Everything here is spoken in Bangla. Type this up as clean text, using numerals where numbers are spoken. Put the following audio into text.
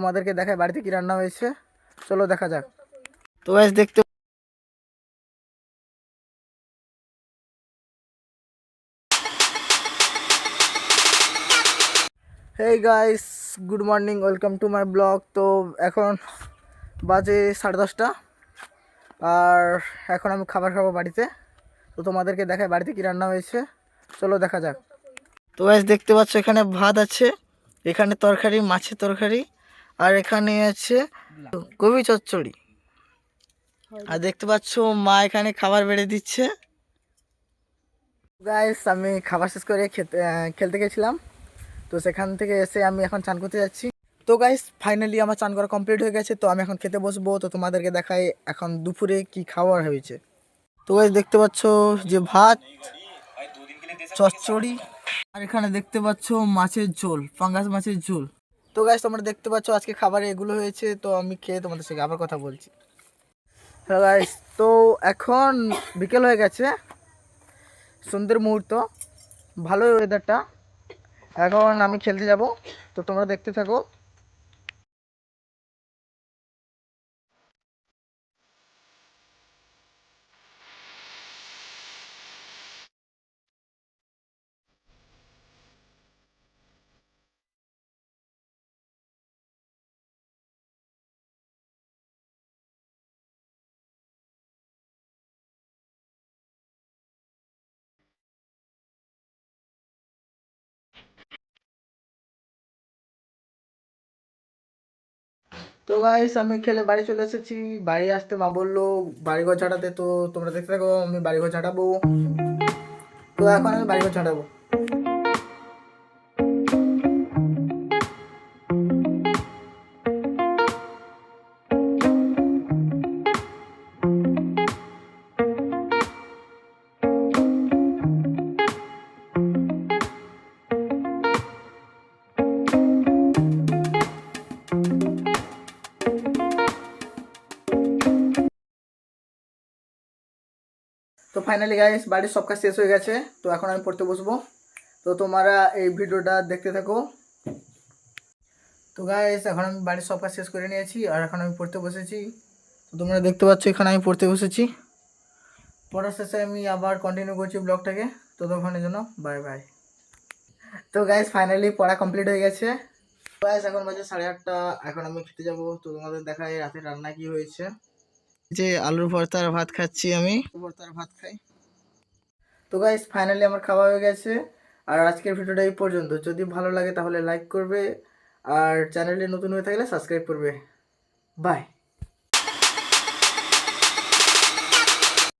তোমাদেরকে দেখায় বাড়িতে কি রান্না হয়েছে, চলো দেখা যাক। তো গাইস দেখতে hey guys, good morning, welcome to my blog. তো এখন বাজে 10:30 আর এখন আমি খাবার খাবো বাড়িতে। তো তোমাদেরকে দেখায় বাড়িতে কি রান্না হয়েছে, চলো দেখা যাক। তো গাইস দেখতে পাচ্ছ এখানে ভাত আছে, এখানে তরকারি, মাছের তরকারি, আর এখানে আছে কবি চচ্চড়ি। আর দেখতে পাচ্ছ মা এখানে খাবার বেড়ে দিচ্ছে। গাইস আমি খাবার শেষ করে খেলতে গেছিলাম, তো সেখান থেকে এসে আমি এখন চান করতে যাচ্ছি। তো গাইস ফাইনালি আমার চান করা কমপ্লিট হয়ে গেছে, তো আমি এখন খেতে বসবো। তো তোমাদেরকে দেখাই এখন দুপুরে কি খাওয়ার হয়েছে। তো গাইস দেখতে পাচ্ছ যে ভাত, চচ্চড়ি, আর এখানে দেখতে পাচ্ছ মাছের ঝোল, পাঙ্গাস মাছের ঝোল। তো গাইস তোমরা দেখতে পাচ্ছ আজকে খাবারে এগুলো হয়েছে। তো আমি খেয়ে তোমাদের সঙ্গে আবার কথা বলছি। হ্যালো গাইস, তো এখন বিকেল হয়ে গেছে, সুন্দর মুহূর্ত, ভালোই ওয়েদারটা। এখন আমি খেলতে যাব, তো তোমরা দেখতে থাকো। তো গাইস আমি খেলে বাড়ি চলে এসেছি। বাড়ি আসতে মা বললো বাড়িঘর ঝাড়াতে, তো তোমরা দেখতে থাকো, আমি বাড়িঘর ঝাড়াবো। তো এখন আমি বাড়িঘর ঝাড়াবো। তো ফাইনালি গাইস বাড়ির সব কাজ শেষ হয়ে গেছে, তো এখন আমি পড়তে বসবো। তো তোমরা এই ভিডিওটা দেখতে থাকো। তো গাইস এখন আমি বাড়ির সব কাজ শেষ করে নিয়েছি, আর এখন আমি পড়তে বসেছি। তো তোমরা দেখতে পাচ্ছ এখানে আমি পড়তে বসেছি। পড়ার শেষে আমি আবার কন্টিনিউ করছি ব্লগটাকে। তো তখনের জন্য বাই বাই। তো গাইস ফাইনালি পড়া কমপ্লিট হয়ে গেছে। গাইস এখন বাজে 8:30, এখন আমি খেতে যাব। তো তোমাদের দেখাই রাতে রান্না কি হয়েছে। যে আলুর ভর্তা আর ভাত খাচ্ছি, আমি ভর্তা আর ভাত খাই। তো গাইস ফাইনালি আমার খাওয়া হয়ে গেছে। আর আজকের ভিডিওটা এই পর্যন্ত। যদি ভালো লাগে তাহলে লাইক করবে, আর চ্যানেলে নতুন হয়ে থাকলে সাবস্ক্রাইব করবে। বাই।